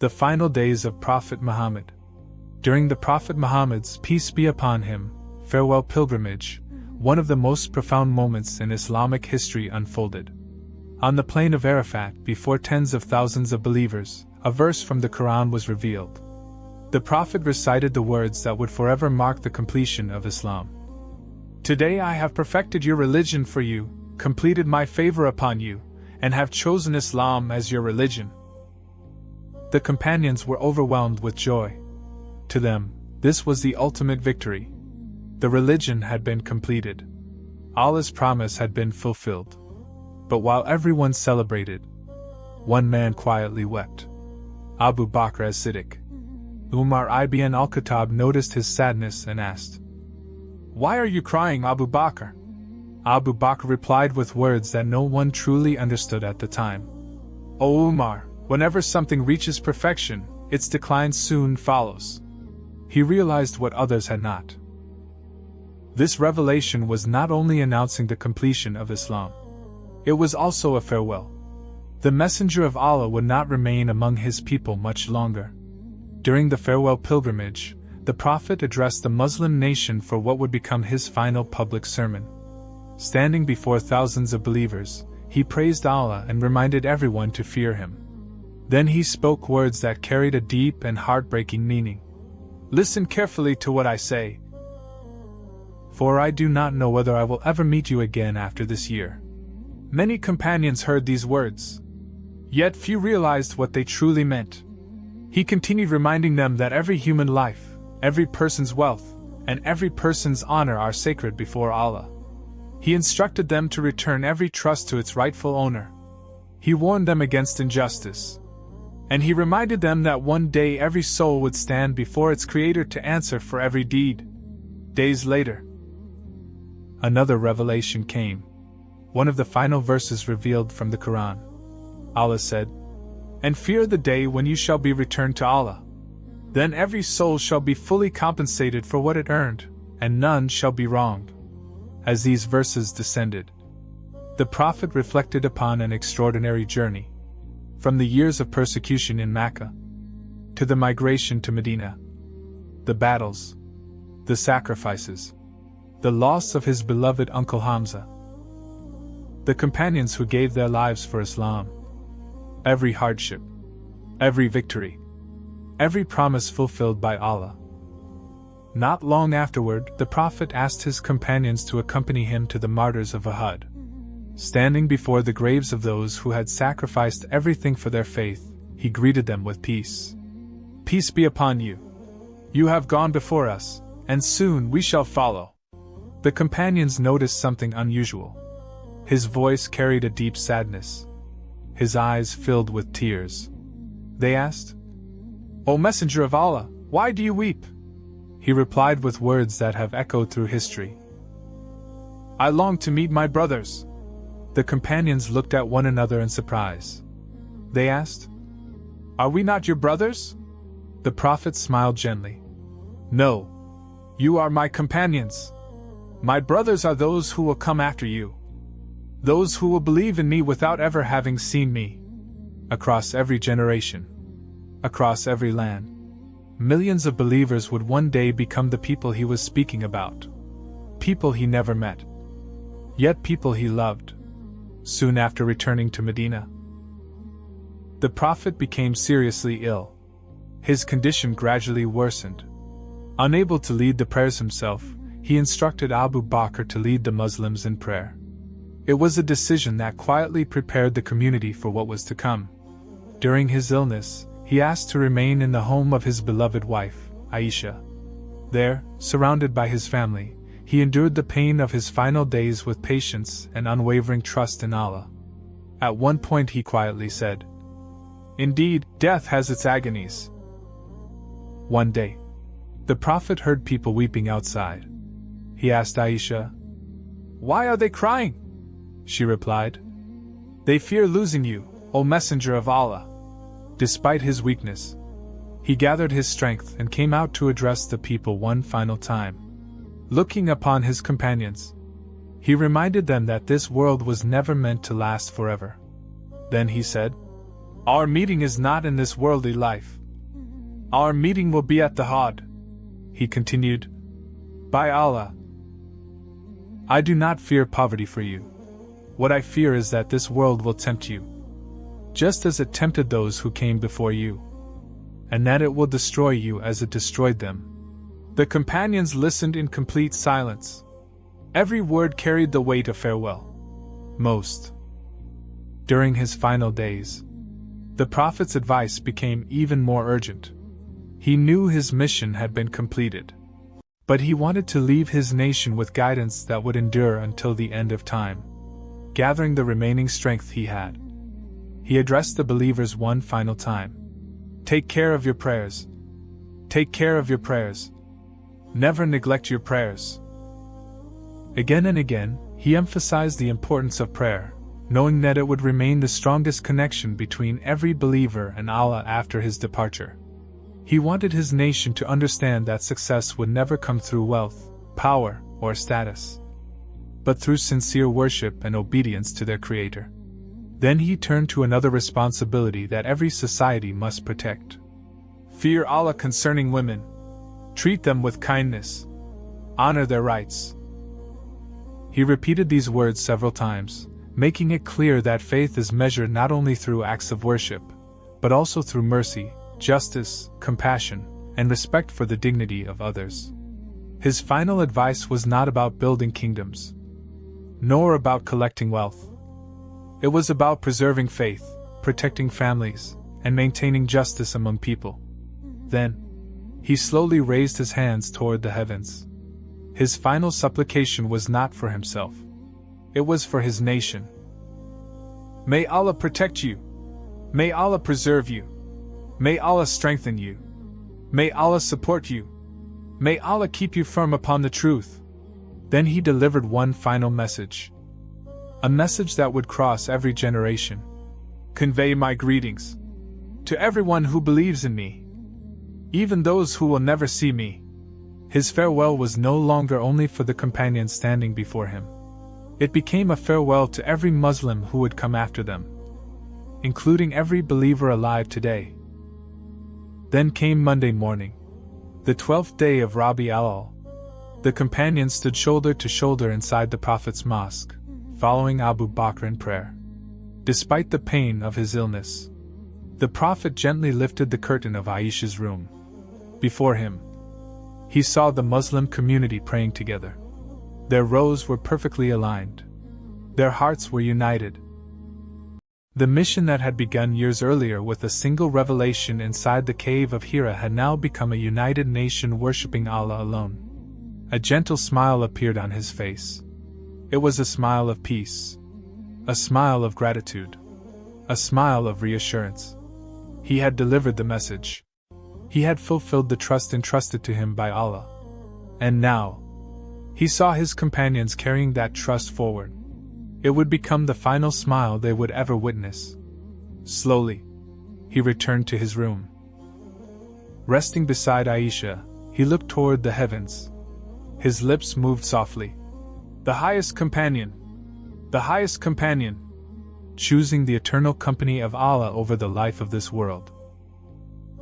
The final days of Prophet Muhammad. During the Prophet Muhammad's, peace be upon him, farewell pilgrimage, one of the most profound moments in Islamic history unfolded. On the plain of Arafat, before tens of thousands of believers, a verse from the Quran was revealed. The Prophet recited the words that would forever mark the completion of Islam. Today I have perfected your religion for you, completed my favor upon you, and have chosen Islam as your religion. The companions were overwhelmed with joy. To them, this was the ultimate victory. The religion had been completed. Allah's promise had been fulfilled. But while everyone celebrated, one man quietly wept. Abu Bakr as-Siddiq. Umar ibn al-Khattab noticed his sadness and asked, "Why are you crying, Abu Bakr?" Abu Bakr replied with words that no one truly understood at the time. "O Umar, whenever something reaches perfection, its decline soon follows." He realized what others had not. This revelation was not only announcing the completion of Islam. It was also a farewell. The Messenger of Allah would not remain among his people much longer. During the farewell pilgrimage, the Prophet addressed the Muslim nation for what would become his final public sermon. Standing before thousands of believers, he praised Allah and reminded everyone to fear him. Then he spoke words that carried a deep and heartbreaking meaning. "Listen carefully to what I say, for I do not know whether I will ever meet you again after this year." Many companions heard these words, yet few realized what they truly meant. He continued reminding them that every human life, every person's wealth, and every person's honor are sacred before Allah. He instructed them to return every trust to its rightful owner. He warned them against injustice. And he reminded them that one day every soul would stand before its Creator to answer for every deed. Days later, another revelation came. One of the final verses revealed from the Quran. Allah said, "And fear the day when you shall be returned to Allah. Then every soul shall be fully compensated for what it earned, and none shall be wronged." As these verses descended, the Prophet reflected upon an extraordinary journey. From the years of persecution in Mecca, to the migration to Medina, the battles, the sacrifices, the loss of his beloved uncle Hamza, the companions who gave their lives for Islam, every hardship, every victory, every promise fulfilled by Allah. Not long afterward, the Prophet asked his companions to accompany him to the martyrs of Uhud. Standing before the graves of those who had sacrificed everything for their faith, he greeted them with peace. "Peace be upon you. You have gone before us, and soon we shall follow." The companions noticed something unusual. His voice carried a deep sadness. His eyes filled with tears. They asked, "O Messenger of Allah, why do you weep?" He replied with words that have echoed through history. "I long to meet my brothers." The companions looked at one another in surprise. They asked, "Are we not your brothers?" The Prophet smiled gently. "No. You are my companions. My brothers are those who will come after you. Those who will believe in me without ever having seen me." Across every generation, across every land, millions of believers would one day become the people he was speaking about. People he never met, yet people he loved. Soon after returning to Medina, the Prophet became seriously ill. His condition gradually worsened. Unable to lead the prayers himself, he instructed Abu Bakr to lead the Muslims in prayer. It was a decision that quietly prepared the community for what was to come. During his illness, he asked to remain in the home of his beloved wife, Aisha. There, surrounded by his family, he endured the pain of his final days with patience and unwavering trust in Allah. At one point he quietly said, "Indeed, death has its agonies." One day, the Prophet heard people weeping outside. He asked Aisha, "Why are they crying?" She replied, "They fear losing you, O Messenger of Allah." Despite his weakness, he gathered his strength and came out to address the people one final time. Looking upon his companions, he reminded them that this world was never meant to last forever. Then he said, Our meeting is not in this worldly life. Our meeting will be at the Hawd," he continued. "By Allah, I do not fear poverty for you. What I fear is that this world will tempt you, just as it tempted those who came before you, and that it will destroy you as it destroyed them." The companions listened in complete silence. Every word carried the weight of farewell. During his final days, the Prophet's advice became even more urgent. He knew his mission had been completed, but he wanted to leave his nation with guidance that would endure until the end of time. Gathering the remaining strength he had, he addressed the believers one final time. "Take care of your prayers. Take care of your prayers. Never neglect your prayers." Again and again, he emphasized the importance of prayer, knowing that it would remain the strongest connection between every believer and Allah after his departure. He wanted his nation to understand that success would never come through wealth, power, or status, but through sincere worship and obedience to their Creator. Then he turned to another responsibility that every society must protect. "Fear Allah concerning women. Treat them with kindness. Honor their rights." He repeated these words several times, making it clear that faith is measured not only through acts of worship, but also through mercy, justice, compassion, and respect for the dignity of others. His final advice was not about building kingdoms, nor about collecting wealth. It was about preserving faith, protecting families, and maintaining justice among people. Then, he slowly raised his hands toward the heavens. His final supplication was not for himself. It was for his nation. "May Allah protect you. May Allah preserve you. May Allah strengthen you. May Allah support you. May Allah keep you firm upon the truth." Then he delivered one final message. A message that would cross every generation. "Convey my greetings to everyone who believes in me, even those who will never see me." His farewell was no longer only for the companions standing before him. It became a farewell to every Muslim who would come after them, including every believer alive today. Then came Monday morning, the 12th day of Rabi al-Awwal. The companions stood shoulder to shoulder inside the Prophet's mosque, following Abu Bakr in prayer. Despite the pain of his illness, the Prophet gently lifted the curtain of Aisha's room. Before him, he saw the Muslim community praying together. Their rows were perfectly aligned. Their hearts were united. The mission that had begun years earlier with a single revelation inside the cave of Hira had now become a united nation worshipping Allah alone. A gentle smile appeared on his face. It was a smile of peace, a smile of gratitude, a smile of reassurance. He had delivered the message. He had fulfilled the trust entrusted to him by Allah. And now, he saw his companions carrying that trust forward. It would become the final smile they would ever witness. Slowly, he returned to his room. Resting beside Aisha, he looked toward the heavens. His lips moved softly. "The highest companion! The highest companion!" choosing the eternal company of Allah over the life of this world.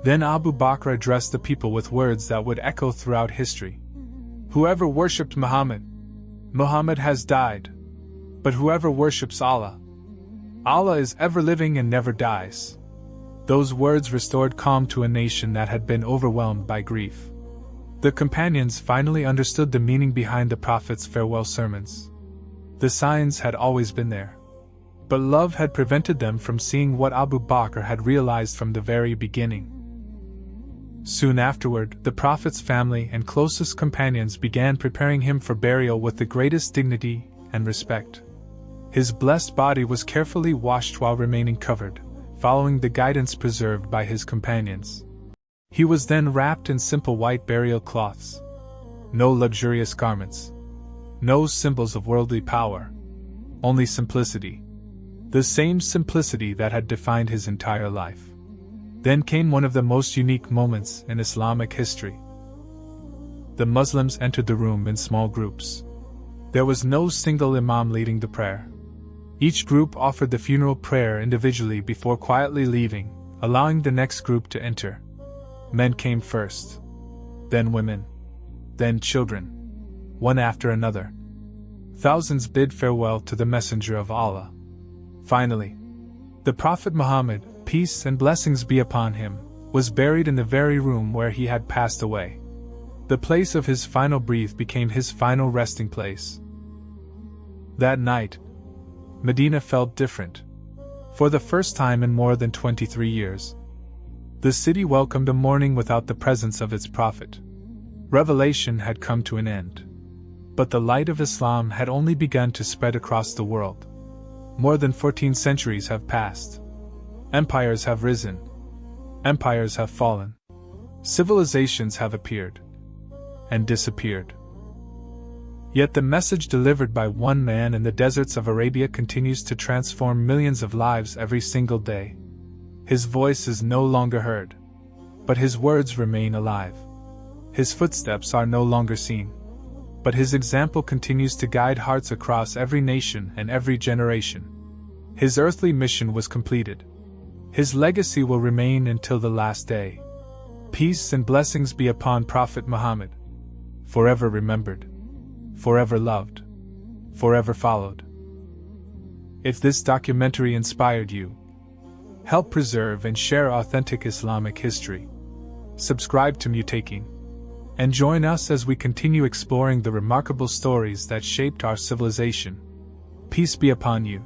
Then Abu Bakr addressed the people with words that would echo throughout history. "Whoever worshipped Muhammad, Muhammad has died. But whoever worships Allah, Allah is ever living and never dies." Those words restored calm to a nation that had been overwhelmed by grief. The companions finally understood the meaning behind the Prophet's farewell sermons. The signs had always been there, but love had prevented them from seeing what Abu Bakr had realized from the very beginning. Soon afterward, the Prophet's family and closest companions began preparing him for burial with the greatest dignity and respect. His blessed body was carefully washed while remaining covered, following the guidance preserved by his companions. He was then wrapped in simple white burial cloths. No luxurious garments. No symbols of worldly power. Only simplicity. The same simplicity that had defined his entire life. Then came one of the most unique moments in Islamic history. The Muslims entered the room in small groups. There was no single imam leading the prayer. Each group offered the funeral prayer individually before quietly leaving, allowing the next group to enter. Men came first, then women, then children, one after another. Thousands bid farewell to the Messenger of Allah. Finally, the Prophet Muhammad, peace and blessings be upon him, was buried in the very room where he had passed away. The place of his final breath became his final resting place. That night, Medina felt different. For the first time in more than 23 years, the city welcomed a morning without the presence of its prophet. Revelation had come to an end. But the light of Islam had only begun to spread across the world. More than 14 centuries have passed. Empires have risen. Empires have fallen. Civilizations have appeared and disappeared. Yet the message delivered by one man in the deserts of Arabia continues to transform millions of lives every single day. His voice is no longer heard, but his words remain alive. His footsteps are no longer seen, but his example continues to guide hearts across every nation and every generation. His earthly mission was completed. His legacy will remain until the last day. Peace and blessings be upon Prophet Muhammad, forever remembered, forever loved, forever followed. If this documentary inspired you, help preserve and share authentic Islamic history. Subscribe to Mutaqeen, and join us as we continue exploring the remarkable stories that shaped our civilization. Peace be upon you.